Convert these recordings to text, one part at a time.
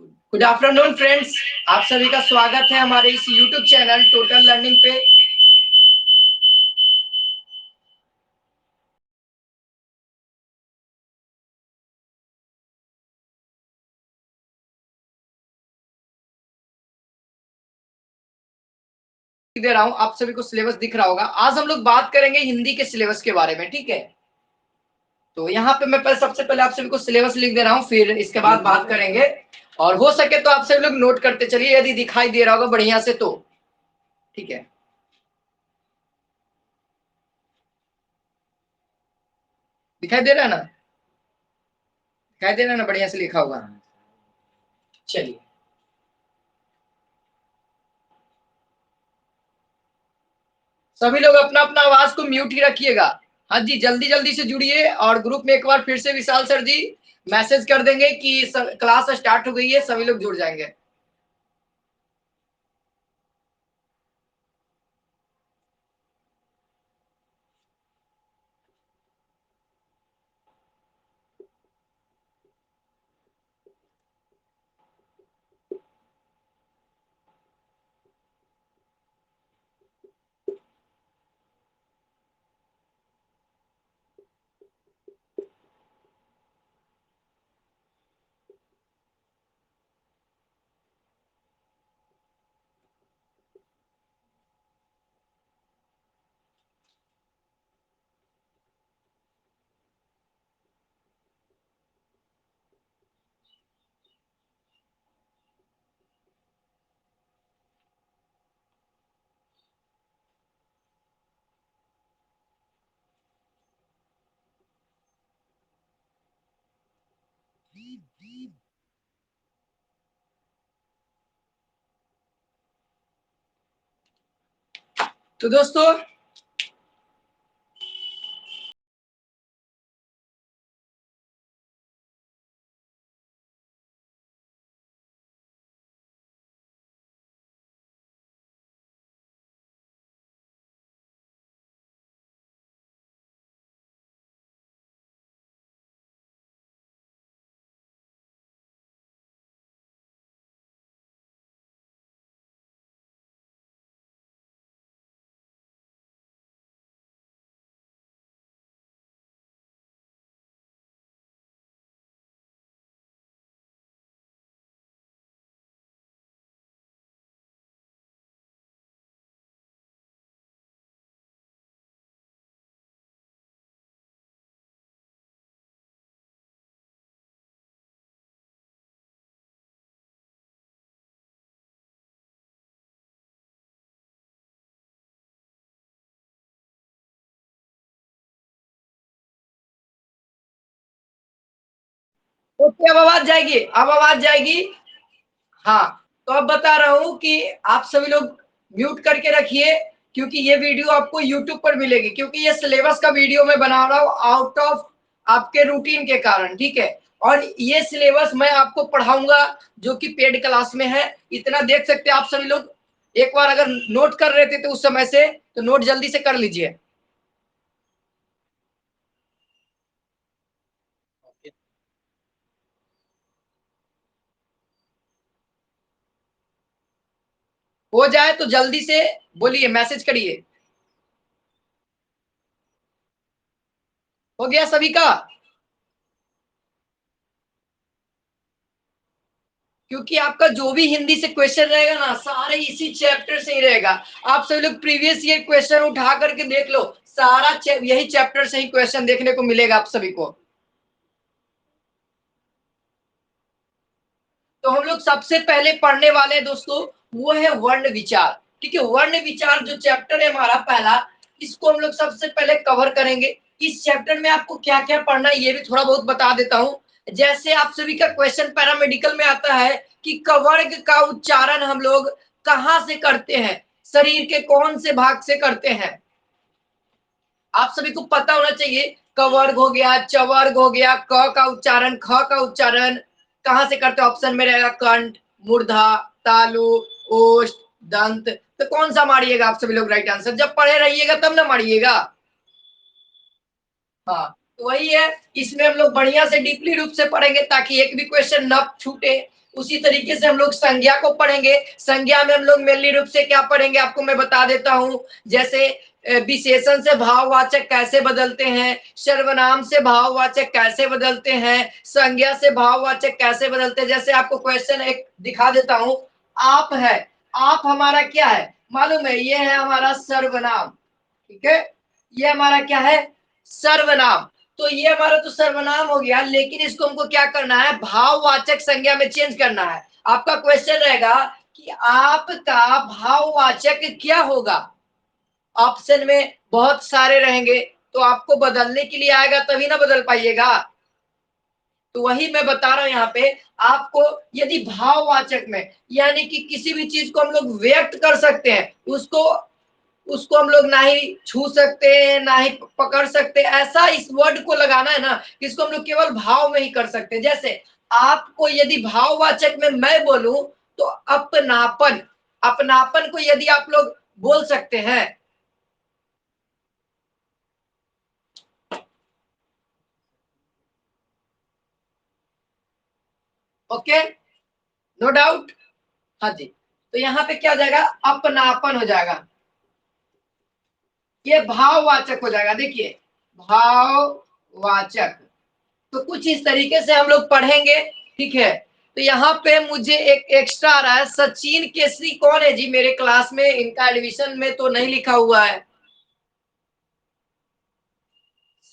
Good afternoon friends, आप सभी का स्वागत है हमारे इस यूट्यूब चैनल टोटल लर्निंग पे। दे रहा हूं, आप सभी को सिलेबस दिख रहा होगा। आज हम लोग बात करेंगे हिंदी के सिलेबस के बारे में, ठीक है। तो यहाँ पे मैं सबसे पहले आप सभी को सिलेबस लिख दे रहा हूँ, फिर इसके बाद बात करेंगे। और हो सके तो आप सभी लोग नोट करते चलिए, यदि दिखाई दे रहा होगा बढ़िया से तो ठीक है। दिखाई दे रहा है ना? दिखाई दे रहा है ना? बढ़िया से लिखा होगा। चलिए, सभी लोग अपना अपना आवाज को म्यूट ही रखिएगा। हाँ जी, जल्दी जल्दी से जुड़िए। और ग्रुप में एक बार फिर से विशाल सर जी मैसेज कर देंगे कि क्लास स्टार्ट हो गई है, सभी लोग जुड़ जाएंगे। तो दोस्तों, ओके, अब आवाज जाएगी, अब आवाज जाएगी। हाँ, तो अब बता रहा हूँ कि आप सभी लोग म्यूट करके रखिए, क्योंकि ये वीडियो आपको यूट्यूब पर मिलेगी। क्योंकि ये सिलेबस का वीडियो मैं बना रहा हूँ आउट ऑफ आपके रूटीन के कारण, ठीक है। और ये सिलेबस मैं आपको पढ़ाऊंगा जो कि पेड क्लास में है। इतना देख सकते हैं आप सभी लोग। एक बार अगर नोट कर रहे थे तो उस समय से, तो नोट जल्दी से कर लीजिए। हो जाए तो जल्दी से बोलिए, मैसेज करिए। हो गया सभी का? क्योंकि आपका जो भी हिंदी से क्वेश्चन रहेगा ना, सारे इसी चैप्टर से ही रहेगा। आप सभी लोग प्रीवियस ईयर क्वेश्चन उठा करके देख लो, सारा यही चैप्टर से ही क्वेश्चन देखने को मिलेगा आप सभी को। तो हम लोग सबसे पहले पढ़ने वाले हैं दोस्तों, वो है वर्ण विचार। ठीक है, वर्ण विचार जो चैप्टर है हमारा पहला, इसको हम लोग सबसे पहले कवर करेंगे। इस चैप्टर में आपको क्या क्या पढ़ना है ये भी थोड़ा बहुत बता देता हूँ। जैसे आप सभी का क्वेश्चन पैरामेडिकल में आता है कि कवर्ग का उच्चारण हम लोग कहाँ से करते हैं, शरीर के कौन से भाग से करते हैं। आप सभी को पता होना चाहिए। कवर्ग हो गया, चवर्ग हो गया, क का उच्चारण, ख का उच्चारण कहाँ से करते हैं? ऑप्शन में रहेगा कंठ, मूर्धा, तालु, ओष्ठ, दंत। तो कौन सा मारिएगा आप सभी लोग राइट आंसर? जब पढ़े रहिएगा तब ना मारिएगा। हाँ, तो वही है। इसमें हम लोग बढ़िया से डीपली रूप से पढ़ेंगे ताकि एक भी क्वेश्चन न छूटे। उसी तरीके से हम लोग संज्ञा को पढ़ेंगे। संज्ञा में हम लोग मेनली रूप से क्या पढ़ेंगे आपको मैं बता देता हूं। जैसे विशेषण से भाववाचक कैसे बदलते हैं, सर्वनाम से भाववाचक कैसे बदलते हैं, संज्ञा से भाववाचक कैसे बदलते हैं। जैसे आपको क्वेश्चन एक दिखा देता हूं। आप है, आप हमारा क्या है मालूम है, ये है हमारा सर्वनाम। ठीक है, ये हमारा क्या है, सर्वनाम। तो ये हमारा तो सर्वनाम हो गया, लेकिन इसको हमको क्या करना है, भाववाचक संज्ञा में चेंज करना है। आपका क्वेश्चन रहेगा कि आपका भाववाचक क्या होगा। ऑप्शन में बहुत सारे रहेंगे, तो आपको बदलने के लिए आएगा तभी ना बदल पाइएगा। तो वही मैं बता रहा हूं यहाँ पे आपको। यदि भाववाचक में यानी कि किसी भी चीज को हम लोग व्यक्त कर सकते हैं, उसको उसको हम लोग ना ही छू सकते हैं ना ही पकड़ सकते, ऐसा इस वर्ड को लगाना है ना कि इसको हम लोग केवल भाव में ही कर सकते हैं। जैसे आपको यदि भाववाचक में मैं बोलूं तो अपनापन, अपनापन को यदि आप लोग बोल सकते हैं। Okay, no doubt. हाँ जी, तो यहाँ पे क्या हो जाएगा, अपनापन हो जाएगा, ये भाववाचक हो जाएगा। देखिए भाववाचक, तो कुछ इस तरीके से हम लोग पढ़ेंगे। ठीक है, तो यहाँ पे मुझे एक एक्स्ट्रा आ रहा है, सचिन केसरी कौन है जी मेरे क्लास में, इनका एडमिशन में तो नहीं लिखा हुआ है।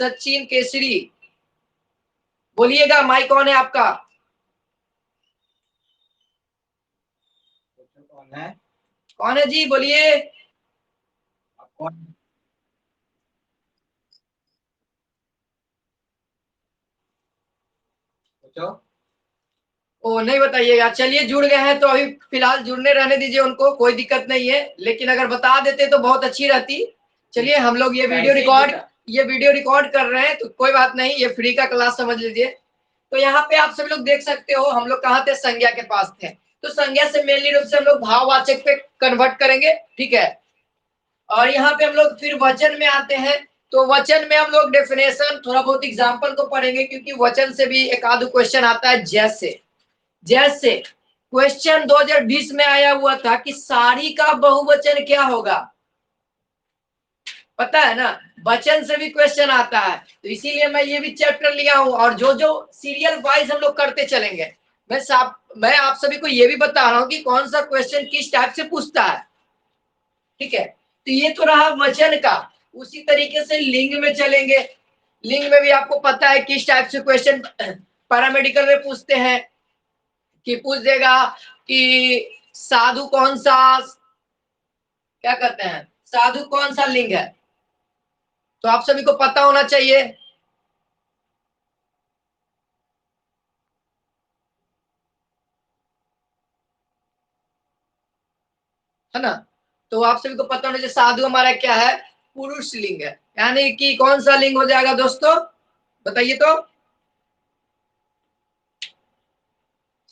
सचिन केसरी बोलिएगा, माइक कौन है आपका, कौन है, कौन है जी बोलिए। कौन, पूछो। ओ नहीं बताइएगा, चलिए जुड़ गए हैं तो अभी फिलहाल जुड़ने रहने दीजिए उनको, कोई दिक्कत नहीं है, लेकिन अगर बता देते तो बहुत अच्छी रहती। चलिए हम लोग ये वीडियो रिकॉर्ड कर रहे हैं तो कोई बात नहीं, ये फ्री का क्लास समझ लीजिए। तो यहाँ पे आप सभी लोग देख सकते हो, हम लोग कहाँ थे, संज्ञा के पास थे। तो संज्ञा से मेनली रूप से हम लोग भाववाचक पे कन्वर्ट करेंगे। ठीक है, और यहाँ पे हम लोग फिर वचन में आते हैं। तो वचन में हम लोग डेफिनेशन थोड़ा बहुत एग्जाम्पल को पढ़ेंगे, क्योंकि वचन से भी एक आध क्वेश्चन आता है। जैसे जैसे क्वेश्चन 2020 में आया हुआ था कि साड़ी का बहुवचन क्या होगा, पता है ना, वचन से भी क्वेश्चन आता है। तो इसीलिए मैं ये भी चैप्टर लिया हूं, और जो जो सीरियल वाइज हम लोग करते चलेंगे। मैं आप सभी को ये भी बता रहा हूं कि कौन सा क्वेश्चन किस टाइप से पूछता है। ठीक है, तो ये तो रहा वचन का। उसी तरीके से लिंग में चलेंगे। लिंग में भी आपको पता है किस टाइप से क्वेश्चन पैरामेडिकल में पूछते हैं, कि पूछ देगा कि साधु कौन सा, क्या कहते हैं, साधु कौन सा लिंग है। तो आप सभी को पता होना चाहिए। है ना, तो आप सभी को पता होना चाहिए साधु हमारा क्या है, पुरुष लिंग है। यानी कि कौन सा लिंग हो जाएगा दोस्तों, बताइए तो,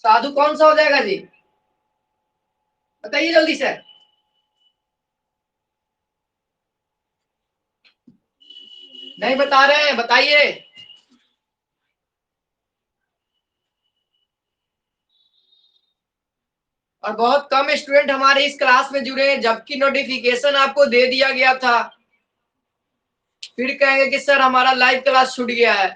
साधु कौन सा हो जाएगा जी, बताइए जल्दी से। नहीं बता रहे हैं, बताइए। और बहुत कम स्टूडेंट हमारे इस क्लास में जुड़े हैं, जबकि नोटिफिकेशन आपको दे दिया गया था। फिर कहेंगे कि सर हमारा लाइव क्लास छूट गया है।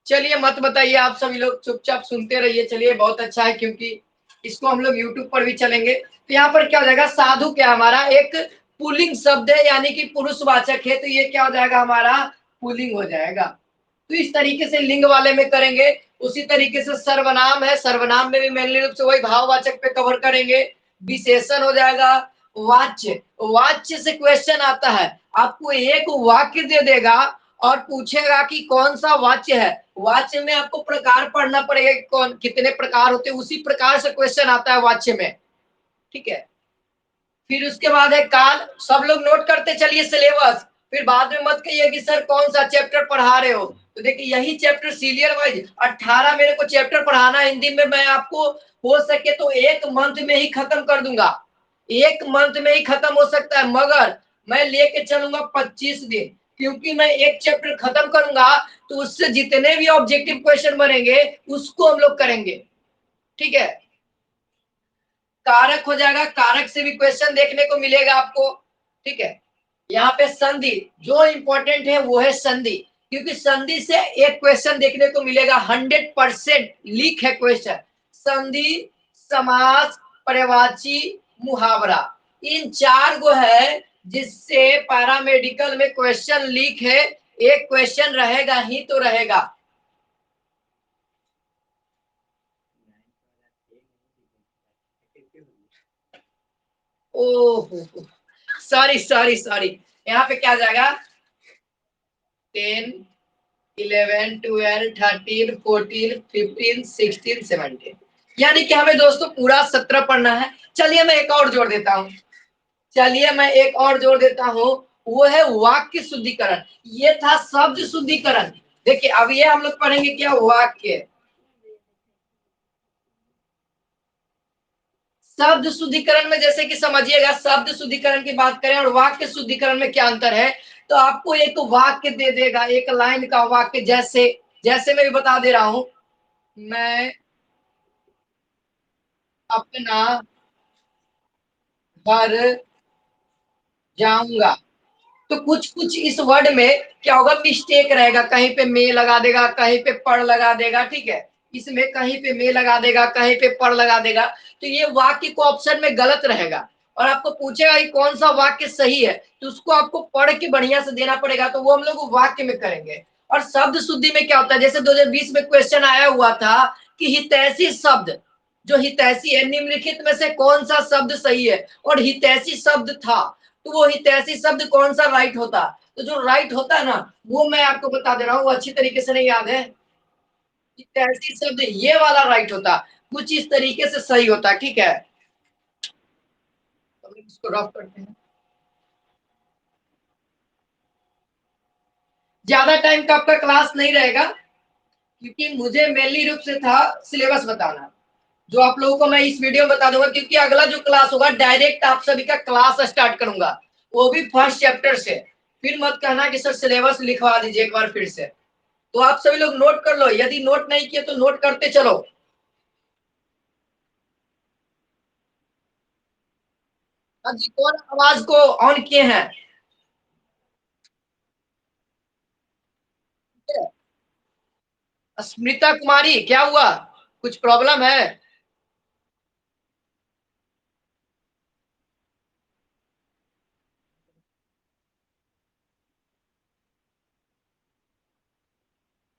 चलिए मत बताइए, आप सभी लोग चुपचाप सुनते रहिए। चलिए बहुत अच्छा है, क्योंकि इसको हम लोग यूट्यूब पर भी चलेंगे। तो यहाँ पर क्या हो जाएगा, साधु क्या हमारा एक पुल्लिंग शब्द है, यानी कि पुरुषवाचक है, तो ये क्या हो जाएगा हमारा, पुल्लिंग हो जाएगा। तो इस तरीके से लिंग वाले में करेंगे। उसी तरीके से सर्वनाम है, सर्वनाम में भी मेनली रूप से वही भाववाचक पे कवर करेंगे। विशेषण हो जाएगा, वाच्य, वाच्य से क्वेश्चन आता है, आपको एक वाक्य दे देगा और पूछेगा कि कौन सा वाच्य है। वाच्य में आपको प्रकार पढ़ना पड़ेगा, कौन कितने प्रकार होते हैं, उसी प्रकार से क्वेश्चन आता है वाच्य में। ठीक है, फिर उसके बाद है काल। सब लोग नोट करते चलिए सिलेबस, फिर बाद में मत कहिए कि सर कौन सा चैप्टर पढ़ा रहे हो। तो देखिए यही चैप्टर सीरियल वाइज 18 मेरे को चैप्टर पढ़ाना है हिंदी में। मैं आपको हो सके तो एक मंथ में ही खत्म कर दूंगा, एक मंथ में ही खत्म हो सकता है, मगर मैं लेके चलूंगा 25 दिन। क्योंकि मैं एक चैप्टर खत्म करूंगा तो उससे जितने भी ऑब्जेक्टिव क्वेश्चन बनेंगे उसको हम लोग करेंगे। ठीक है, कारक हो जाएगा, कारक से भी क्वेश्चन देखने को मिलेगा आपको। ठीक है, यहाँ पे संधि जो इंपॉर्टेंट है वो है संधि, क्योंकि संधि से एक क्वेश्चन देखने को मिलेगा, 100% लीक है क्वेश्चन। संधि, समास, पर्यायवाची, मुहावरा, इन 4 गो है जिससे पैरामेडिकल में क्वेश्चन लीक है। एक क्वेश्चन रहेगा ही तो रहेगा। ओह सॉरी सॉरी सॉरी, यहाँ पे क्या जाएगा, 10, 11, 12, 13, 14, 15, 16, 17, यानी कि हमें दोस्तों पूरा 17 पढ़ना है। चलिए मैं एक और जोड़ देता हूँ, चलिए मैं एक और जोड़ देता हूँ, वो है वाक्य शुद्धिकरण। ये था शब्द शुद्धिकरण। देखिए अब ये हम लोग पढ़ेंगे क्या, वाक्य, शब्द शुद्धिकरण में जैसे कि समझिएगा, शब्द शुद्धिकरण की बात करें और वाक्य शुद्धिकरण में क्या अंतर है, तो आपको एक वाक्य दे देगा, एक लाइन का वाक्य, जैसे जैसे मैं भी बता दे रहा हूं, मैं अपना घर जाऊंगा। तो कुछ कुछ इस वर्ड में क्या होगा, मिस्टेक रहेगा, कहीं पे मे लगा देगा, कहीं पे पर लगा देगा। ठीक है, इसमें कहीं पे मे लगा देगा, कहीं पे पर लगा देगा, तो ये वाक्य को ऑप्शन में गलत रहेगा। और आपको पूछेगा कि कौन सा वाक्य सही है, तो उसको आपको पढ़ के बढ़िया से देना पड़ेगा, तो वो हम लोग वाक्य में करेंगे। और शब्द शुद्धि में क्या होता है, जैसे 2020 में क्वेश्चन आया हुआ था कि हितैषी शब्द, जो हितैषी है, निम्नलिखित में से कौन सा शब्द सही है, और हितैषी शब्द था, तो वो हितैषी शब्द कौन सा राइट होता, तो जो राइट होता है ना, वो मैं आपको बता दे रहा हूँ, वो अच्छी तरीके से नहीं याद है। हितैषी शब्द ये वाला राइट होता, कुछ इस तरीके से सही होता। ठीक है, तो इसको रफ करते हैं। ज्यादा टाइम का आपका क्लास नहीं रहेगा, क्योंकि मुझे मेनली रूप से था सिलेबस बताना, जो आप लोगों को मैं इस वीडियो में बता दूंगा, क्योंकि अगला जो क्लास होगा डायरेक्ट आप सभी का क्लास स्टार्ट करूंगा, वो भी फर्स्ट चैप्टर से। फिर मत कहना कि सर सिलेबस लिखवा दीजिए एक बार फिर से। तो आप सभी लोग नोट कर लो, यदि नोट नहीं किए तो नोट करते चलो। हाँ जी, कौन आवाज को ऑन किए हैं? स्मिता कुमारी, क्या हुआ, कुछ प्रॉब्लम है?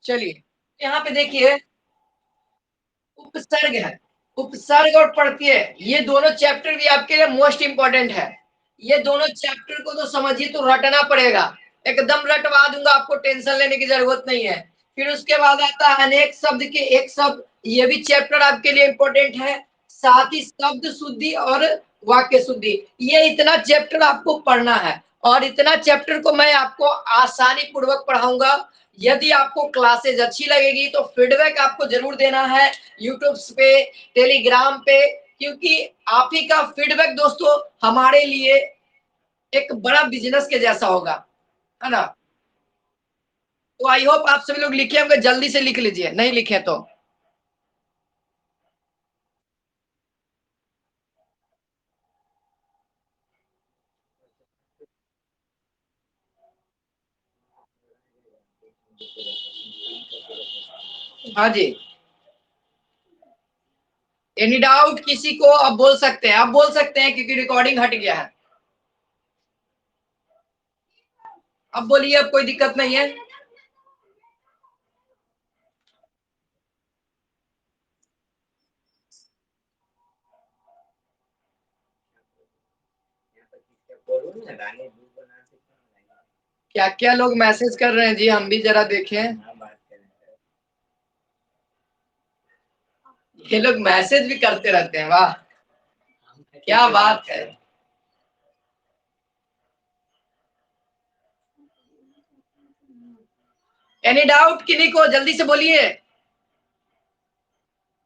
चलिए, यहाँ पे देखिए, उपसर्ग है, उपसर्ग और प्रत्यय, ये दोनों चैप्टर भी आपके लिए मोस्ट इंपॉर्टेंट है। ये दोनों चैप्टर को तो समझिए, तो रटना पड़ेगा, एकदम रटवा दूंगा, आपको टेंशन लेने की जरूरत नहीं है। फिर उसके बाद आता है अनेक शब्द के एक शब्द, ये भी चैप्टर आपके लिए इंपॉर्टेंट है। साथ ही शब्द शुद्धि और वाक्य शुद्धि, ये इतना चैप्टर आपको पढ़ना है, और इतना चैप्टर को मैं आपको आसानी पूर्वक पढ़ाऊंगा। यदि आपको क्लासेज अच्छी लगेगी तो फीडबैक आपको जरूर देना है, यूट्यूब पे, टेलीग्राम पे, क्योंकि आप ही का फीडबैक दोस्तों हमारे लिए एक बड़ा बिजनेस के जैसा होगा, है ना। तो आई होप आप सभी लोग लिखे होंगे, जल्दी से लिख लीजिए, नहीं लिखे तो। हाँ जी, एनी डाउट किसी को आप बोल सकते हैं, आप बोल सकते हैं, क्योंकि रिकॉर्डिंग हट गया है। अब बोलिए, अब कोई दिक्कत नहीं है। क्या क्या लोग मैसेज कर रहे हैं जी, हम भी जरा देखें। ये लोग मैसेज भी करते रहते हैं, वाह, क्या बात है। एनी डाउट किन्हीं को, जल्दी से बोलिए।